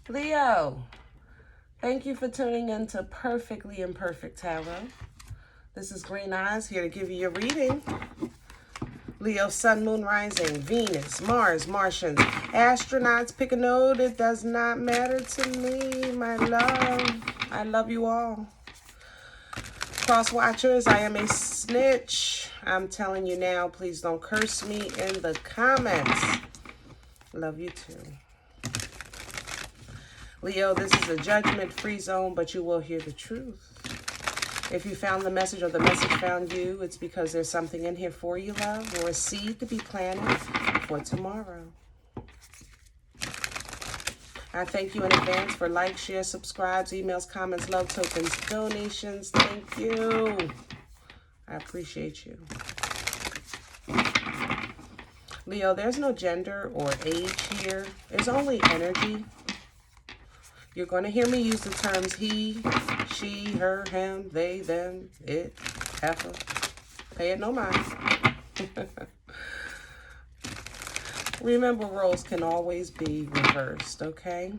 Leo, thank you for tuning in to Perfectly Imperfect Tarot. This is Green Eyes here to give you your reading. Leo, Sun, Moon, Rising, Venus, Mars, Martians, astronauts, pick a node. It does not matter to me, my love. I love you all. Cross watchers, I am a snitch. I'm telling you now, please don't curse me in the comments. Love you too. Leo, this is a judgment-free zone, but you will hear the truth. If you found the message or the message found you, it's because there's something in here for you, love, or a seed to be planted for tomorrow. I thank you in advance for likes, shares, subscribes, emails, comments, love tokens, donations. Thank you. I appreciate you. Leo, there's no gender or age here. There's only energy. You're going to hear me use the terms he, she, her, him, they, them, it, heifer. Pay it no mind. Remember, roles can always be reversed, okay?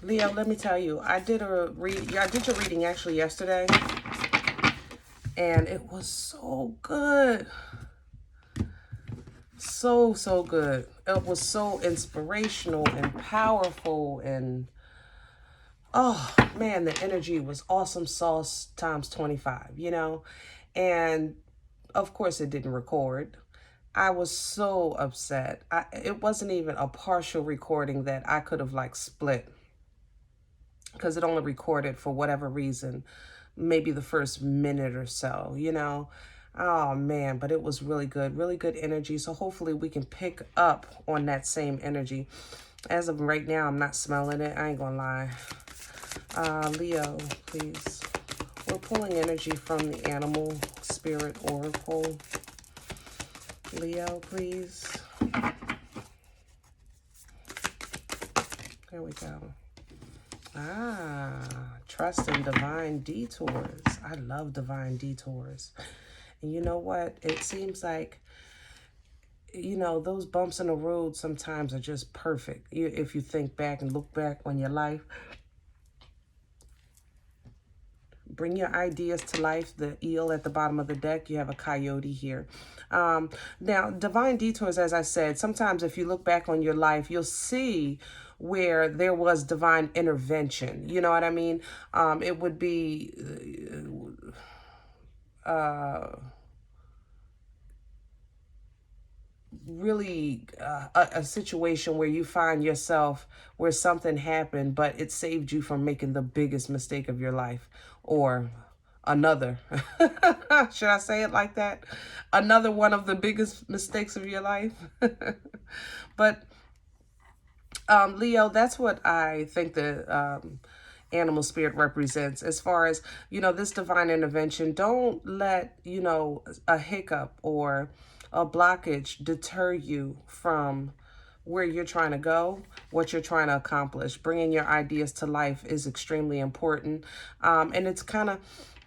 Leo, let me tell you, I did your reading actually yesterday, and it was so good. So good. It was so inspirational and powerful, and oh man, the energy was awesome sauce times 25, you know? And of course it didn't record. I was so upset. It wasn't even a partial recording that I could have like split, because it only recorded for whatever reason, maybe the first minute or so, you know? Oh man, but it was really good energy. So hopefully we can pick up on that same energy. As of right now, I'm not smelling it. I ain't gonna lie. Leo, please. We're pulling energy from the Animal Spirit Oracle. Leo, please. There we go. Trust in divine detours. I love divine detours. And you know what? It seems like, you know, those bumps in the road sometimes are just perfect. If you think back and look back on your life. Bring your ideas to life. The eel at the bottom of the deck, you have a coyote here. Now, divine detours, as I said, sometimes if you look back on your life, you'll see where there was divine intervention. You know what I mean? It would be... really a situation where you find yourself where something happened, but it saved you from making the biggest mistake of your life, or another. Should I say it like that? Another one of the biggest mistakes of your life. But Leo, that's what I think the animal spirit represents, as far as, you know, this divine intervention. Don't let, you know, a hiccup or a blockage deter you from where you're trying to go, what you're trying to accomplish. Bringing your ideas to life is extremely important. And it's kind of,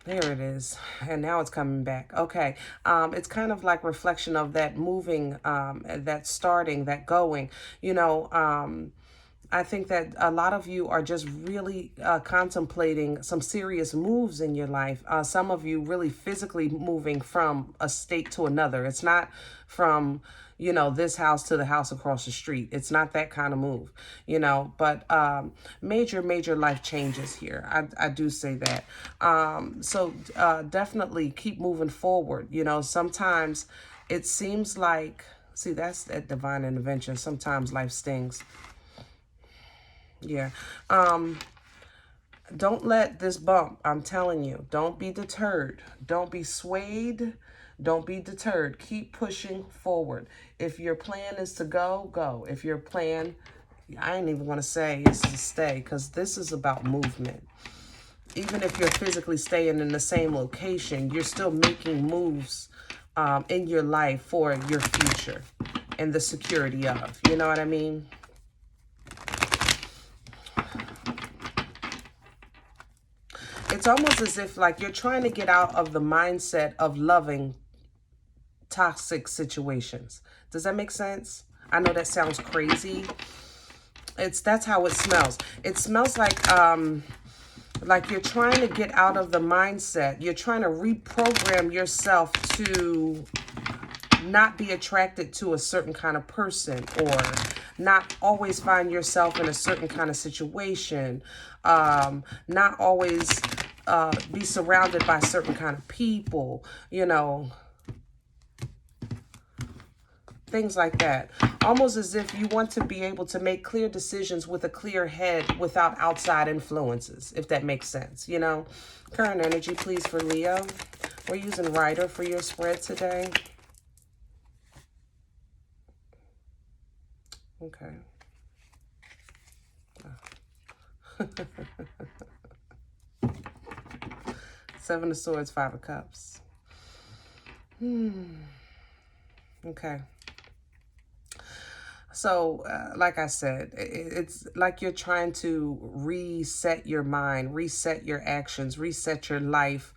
there it is. And now it's coming back. Okay. It's kind of like reflection of that moving, that starting, that going, you know. I think that a lot of you are just really contemplating some serious moves in your life. Some of you really physically moving from a state to another. It's not from, you know, this house to the house across the street. It's not that kind of move, you know, but major life changes here. I do say that. So definitely keep moving forward. You know, sometimes it seems like, see, that's that divine intervention. Sometimes life stings. Yeah. Don't let this bump, I'm telling you, don't be deterred. Don't be swayed. Don't be deterred. Keep pushing forward. If your plan is to go, go. If your plan, I ain't even going to say is to stay, because this is about movement. Even if you're physically staying in the same location, you're still making moves in your life for your future and the security of, you know what I mean? It's almost as if like you're trying to get out of the mindset of loving toxic situations. Does that make sense? I know that sounds crazy. That's how it smells. It smells like you're trying to get out of the mindset. You're trying to reprogram yourself to not be attracted to a certain kind of person, or not always find yourself in a certain kind of situation, not always be surrounded by certain kind of people, you know, things like that. Almost as if you want to be able to make clear decisions with a clear head without outside influences, if that makes sense, you know. Current energy, please, for Leo. We're using Rider for your spread today. Okay. Seven of Swords, Five of Cups. Okay. So, like I said, it's like you're trying to reset your mind, reset your actions, reset your life,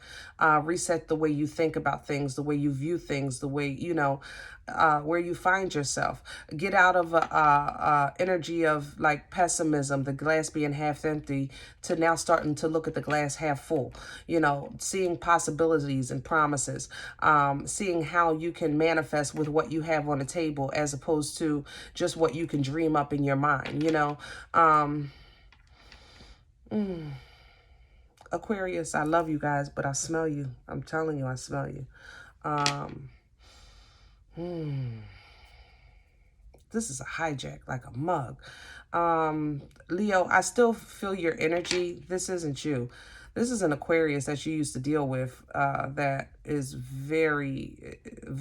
reset the way you think about things, the way you view things, the way, you know, where you find yourself. Get out of energy of like pessimism, the glass being half empty, to now starting to look at the glass half full, you know, seeing possibilities and promises, seeing how you can manifest with what you have on the table, as opposed to just what you can dream up in your mind, you know. Aquarius, I love you guys, but I smell you. I'm telling you, I smell you. This is a hijack, like a mug. Leo, I still feel your energy. This isn't you. This is an Aquarius that you used to deal with, that is very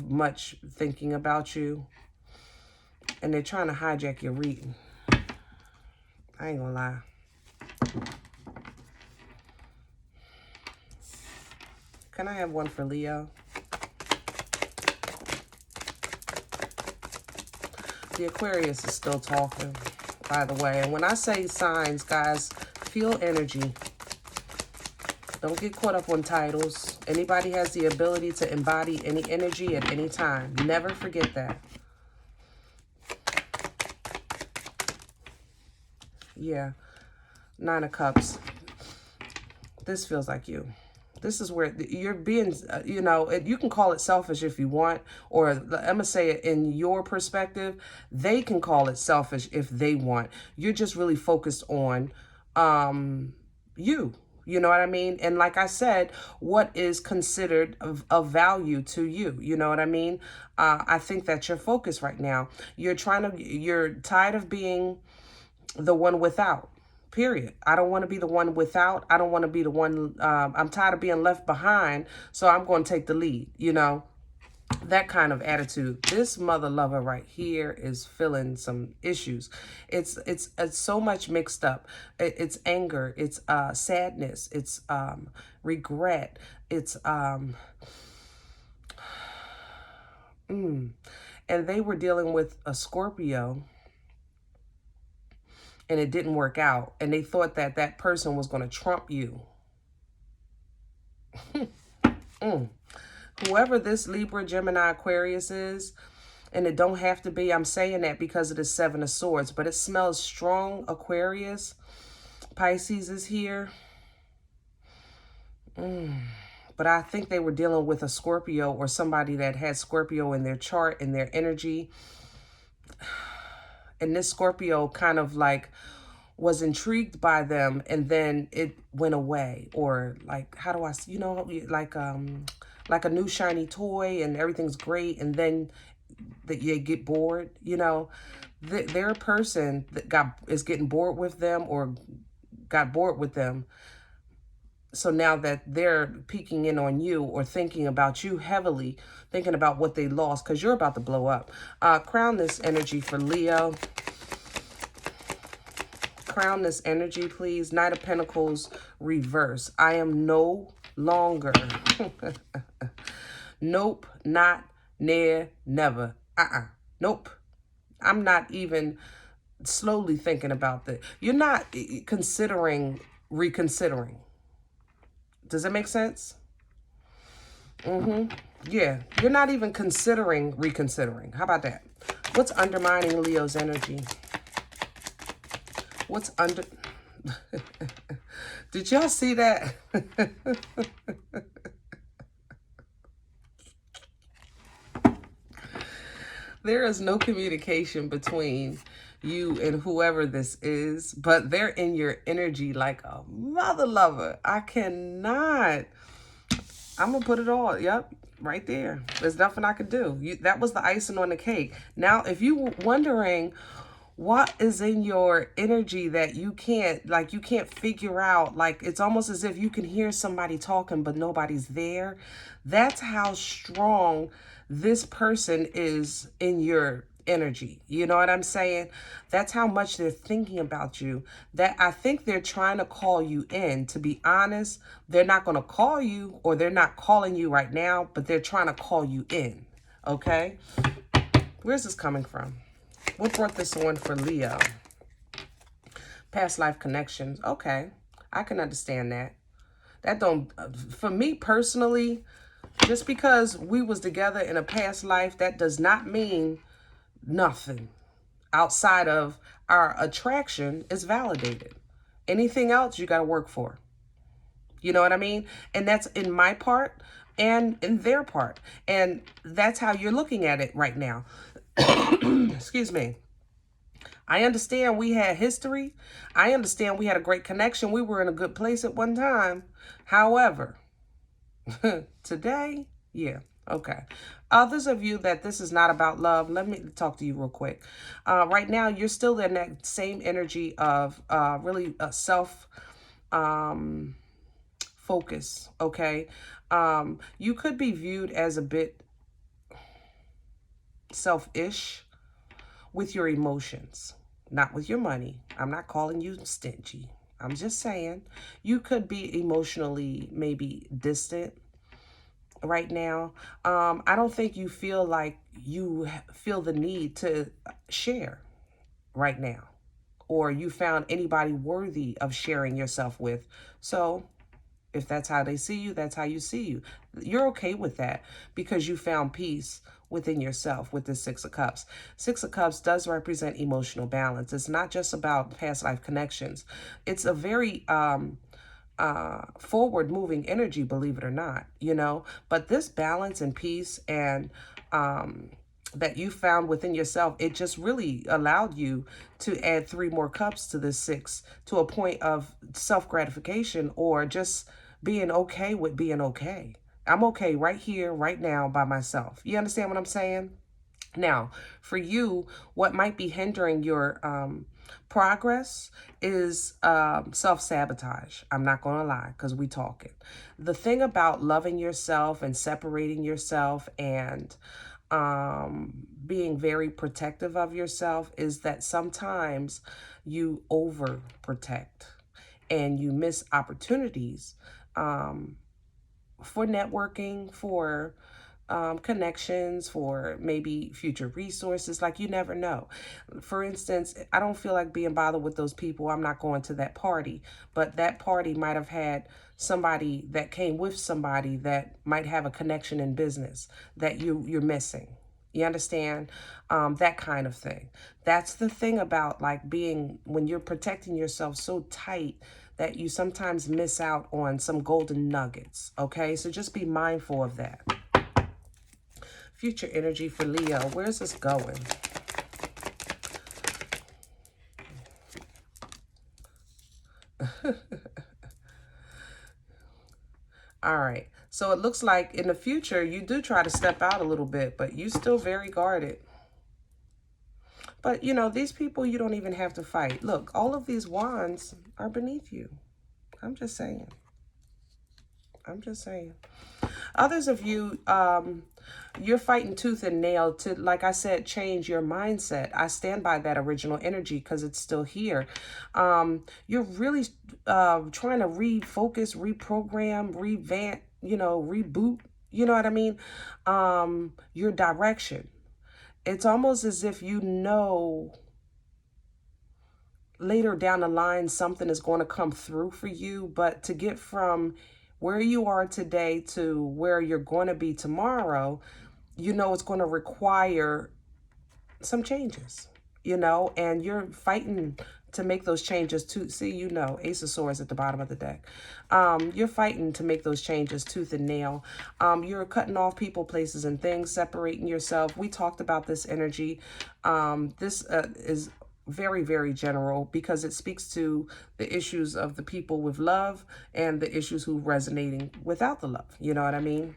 much thinking about you. And they're trying to hijack your reading. I ain't gonna lie. Can I have one for Leo? The Aquarius is still talking, by the way. And when I say signs, guys, feel energy. Don't get caught up on titles. Anybody has the ability to embody any energy at any time. Never forget that. Yeah. Nine of Cups. This feels like you. This is where you're being, you know, you can call it selfish if you want, or I'm going to say it in your perspective, they can call it selfish if they want. You're just really focused on you. You know what I mean? And like I said, what is considered of value to you? You know what I mean? I think that's your focus right now. You're tired of being the one without. Period. I don't want to be the one without. I don't want to be the one. I'm tired of being left behind, so I'm going to take the lead, you know, that kind of attitude. This mother lover right here is feeling some issues. It's so much mixed up. It's anger. It's sadness. It's regret. It's and they were dealing with a Scorpio, and it didn't work out. And they thought that that person was going to trump you. Whoever this Libra, Gemini, Aquarius is, and it don't have to be, I'm saying that because of the Seven of Swords, but it smells strong, Aquarius. Pisces is here. But I think they were dealing with a Scorpio, or somebody that had Scorpio in their chart, in their energy. And this Scorpio kind of like was intrigued by them, and then it went away. Or like, how do I, you know, like a new shiny toy and everything's great, and then you get bored, you know. They're a person that is getting bored with them, or got bored with them. So now that they're peeking in on you, or thinking about you heavily, thinking about what they lost, because you're about to blow up. Crown this energy for Leo. Crown this energy, please. Knight of Pentacles, reverse. I am no longer. Nope, not, near, never. Nope. I'm not even slowly thinking about that. You're not considering reconsidering. Does that make sense? Yeah, you're not even considering reconsidering. How about that? What's undermining Leo's energy? What's under... Did y'all see that? There is no communication between you and whoever this is, but they're in your energy like a mother lover. I cannot. I'm going to put it all. Yep, right there. There's nothing I could do. That was the icing on the cake. Now, if you were wondering what is in your energy that you can't figure out, like it's almost as if you can hear somebody talking, but nobody's there. That's how strong this person is in your energy. You know what I'm saying? That's how much they're thinking about you. That I think they're trying to call you in. To be honest, they're not going to call you, or they're not calling you right now, but they're trying to call you in. Okay? Where's this coming from? What brought this on for Leo? Past life connections. Okay. I can understand that. That don't, for me personally, just because we was together in a past life, that does not mean nothing outside of our attraction is validated. Anything else you got to work for. You know what I mean? And that's in my part and in their part. And that's how you're looking at it right now. Excuse me. I understand we had history. I understand we had a great connection. We were in a good place at one time. However, today, yeah, okay. Others of you that this is not about love, let me talk to you real quick. Right now, you're still in that same energy of really self focus, okay? You could be viewed as a bit selfish with your emotions, not with your money. I'm not calling you stingy. I'm just saying you could be emotionally maybe distant right now. I don't think you feel like you feel the need to share right now, or you found anybody worthy of sharing yourself with. So if that's how they see you, that's how you see you. You're okay with that because you found peace within yourself with the Six of Cups. Six of Cups does represent emotional balance. It's not just about past life connections. It's a very forward moving energy, believe it or not, you know, but this balance and peace and that you found within yourself, it just really allowed you to add 3 more cups to this 6 to a point of self-gratification, or just being okay with being okay. I'm okay right here, right now by myself. You understand what I'm saying? Now, for you, what might be hindering your progress is self-sabotage. I'm not going to lie, because we talking. The thing about loving yourself and separating yourself and being very protective of yourself is that sometimes you overprotect and you miss opportunities for networking, for connections, for maybe future resources. Like, you never know. For instance, I don't feel like being bothered with those people. I'm not going to that party, but that party might have had somebody that came with somebody that might have a connection in business that you're missing. You understand? That kind of thing. That's the thing about like being, when you're protecting yourself so tight that you sometimes miss out on some golden nuggets. Okay, so just be mindful of that. Future energy for Leo. Where's this going? All right. So it looks like in the future, you do try to step out a little bit, but you still very guarded. But, you know, these people, you don't even have to fight. Look, all of these wands are beneath you. I'm just saying. I'm just saying. Others of you, you're fighting tooth and nail to, like I said, change your mindset. I stand by that original energy because it's still here. You're really trying to refocus, reprogram, revamp, you know, reboot, you know what I mean? Your direction. It's almost as if you know later down the line something is going to come through for you, but to get from where you are today to where you're going to be tomorrow, you know it's going to require some changes, you know, and you're fighting to make those changes too. See, you know, Ace of Swords at the bottom of the deck. You're fighting to make those changes tooth and nail. You're cutting off people, places, and things, separating yourself. We talked about this energy. This is very, very general because it speaks to the issues of the people with love and the issues who resonating without the love. You know what I mean?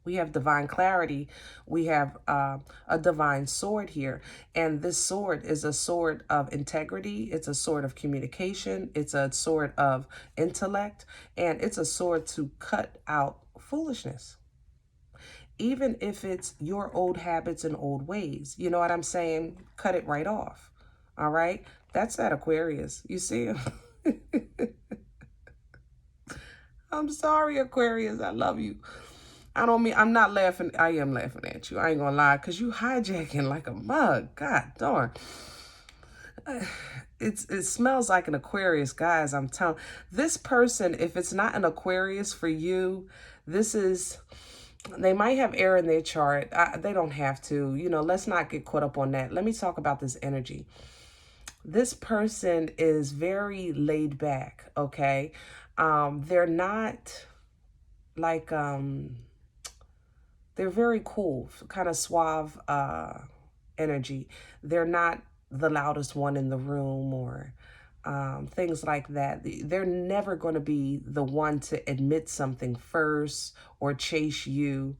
We have divine clarity. We have a divine sword here. And this sword is a sword of integrity. It's a sword of communication. It's a sword of intellect. And it's a sword to cut out foolishness. Even if it's your old habits and old ways. You know what I'm saying? Cut it right off. All right? That's that Aquarius. You see? I'm sorry, Aquarius. I love you. I don't mean, I'm not laughing. I am laughing at you. I ain't gonna lie, because you hijacking like a mug. God darn. It smells like an Aquarius, guys. I'm telling this person, if it's not an Aquarius for you, this is, they might have air in their chart. They don't have to. You know, let's not get caught up on that. Let me talk about this energy. This person is very laid back, okay? They're not like, they're very cool, kind of suave energy. They're not the loudest one in the room or things like that. They're never going to be the one to admit something first or chase you.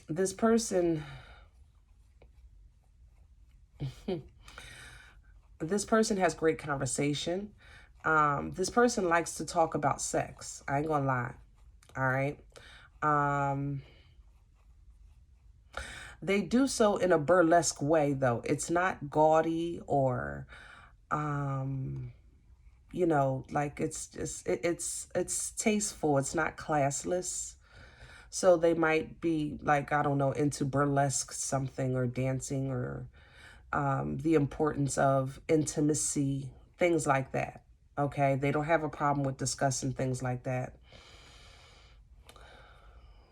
This person... This person has great conversation. This person likes to talk about sex. I ain't gonna lie. All right. They do so in a burlesque way, though. It's not gaudy or, you know, like it's just, it's tasteful. It's not classless. So they might be like, I don't know, into burlesque something or dancing or the importance of intimacy, things like that. Okay, they don't have a problem with discussing things like that.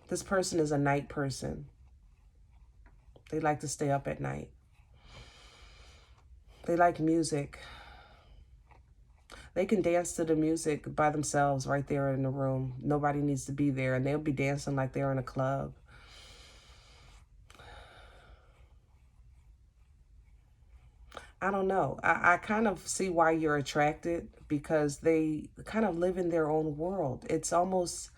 This person is a night person. They like to stay up at night. They like music. They can dance to the music by themselves right there in the room. Nobody needs to be there, and they'll be dancing like they're in a club. I don't know. I kind of see why you're attracted, because they kind of live in their own world. It's almost,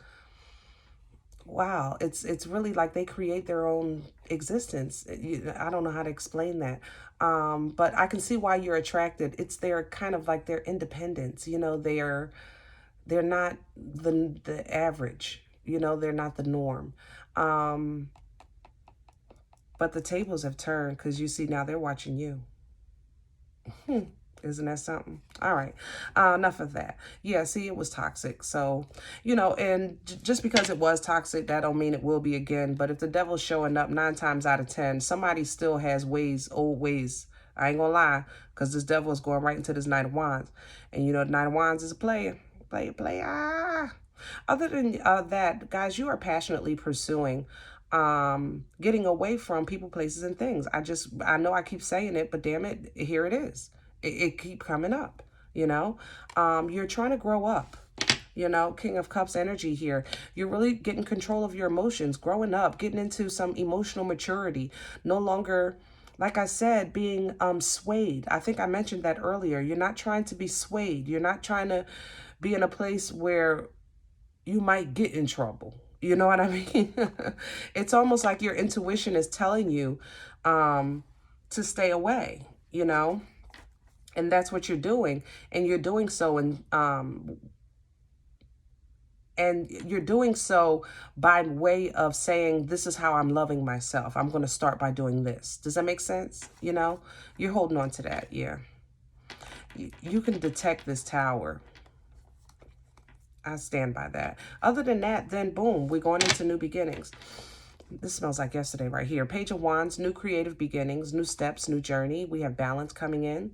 wow, it's really like they create their own existence. I don't know how to explain that. But I can see why you're attracted. It's their kind of like their independence. You know, they're not the average. You know, they're not the norm. But the tables have turned, because you see now they're watching you. Isn't that something? All right. Enough of that. Yeah, see, it was toxic. So, you know, and just because it was toxic, that don't mean it will be again. But if the devil's showing up 9 times out of 10, somebody still has ways, old ways. I ain't gonna lie, because this devil is going right into this Knight of Wands. And, you know, the Knight of Wands is a player. Player. Other than that, guys, you are passionately pursuing getting away from people, places, and things. I know I keep saying it, but damn it, here it is. It keep coming up, you know. You're trying to grow up, you know. King of Cups energy here. You're really getting control of your emotions, growing up, getting into some emotional maturity. No longer, like I said, being swayed. I think I mentioned that earlier. You're not trying to be swayed. You're not trying to be in a place where you might get in trouble. You know what I mean? It's almost like your intuition is telling you to stay away, you know? And that's what you're doing. And you're doing so and you're doing so by way of saying, this is how I'm loving myself. I'm going to start by doing this. Does that make sense? You know, you're holding on to that. Yeah. You can detect this tower. I stand by that. Other than that, then boom, we're going into new beginnings. This smells like yesterday right here. Page of Wands, new creative beginnings, new steps, new journey. We have balance coming in,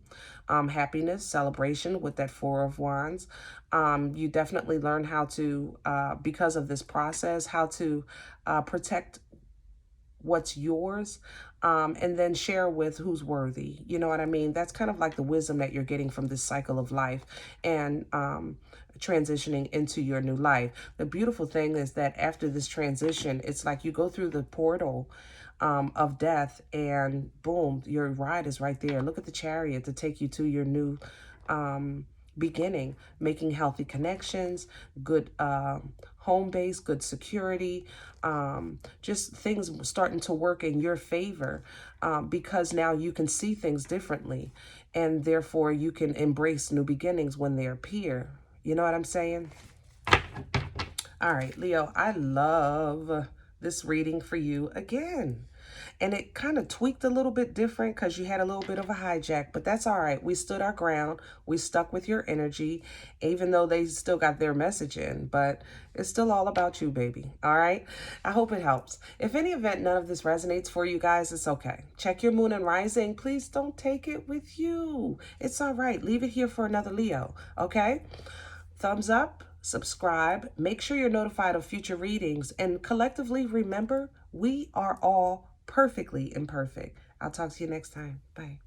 happiness, celebration with that Four of Wands. You definitely learn how to, because of this process, how to protect what's yours, and then share with who's worthy. You know what I mean? That's kind of like the wisdom that you're getting from this cycle of life and transitioning into your new life. The beautiful thing is that after this transition, it's like you go through the portal of death, and boom, your ride is right there. Look at the Chariot to take you to your new beginning, making healthy connections, good home base, good security, just things starting to work in your favor, because now you can see things differently, and therefore you can embrace new beginnings when they appear. You know what I'm saying? All right, Leo, I love this reading for you again. And it kind of tweaked a little bit different because you had a little bit of a hijack, but that's all right. We stood our ground. We stuck with your energy, even though they still got their message in, but it's still all about you, baby. All right. I hope it helps. If any event, none of this resonates for you guys, it's okay. Check your moon and rising. Please don't take it with you. It's all right. Leave it here for another Leo. Okay. Thumbs up, subscribe, make sure you're notified of future readings, and collectively remember, we are all perfectly imperfect. I'll talk to you next time. Bye.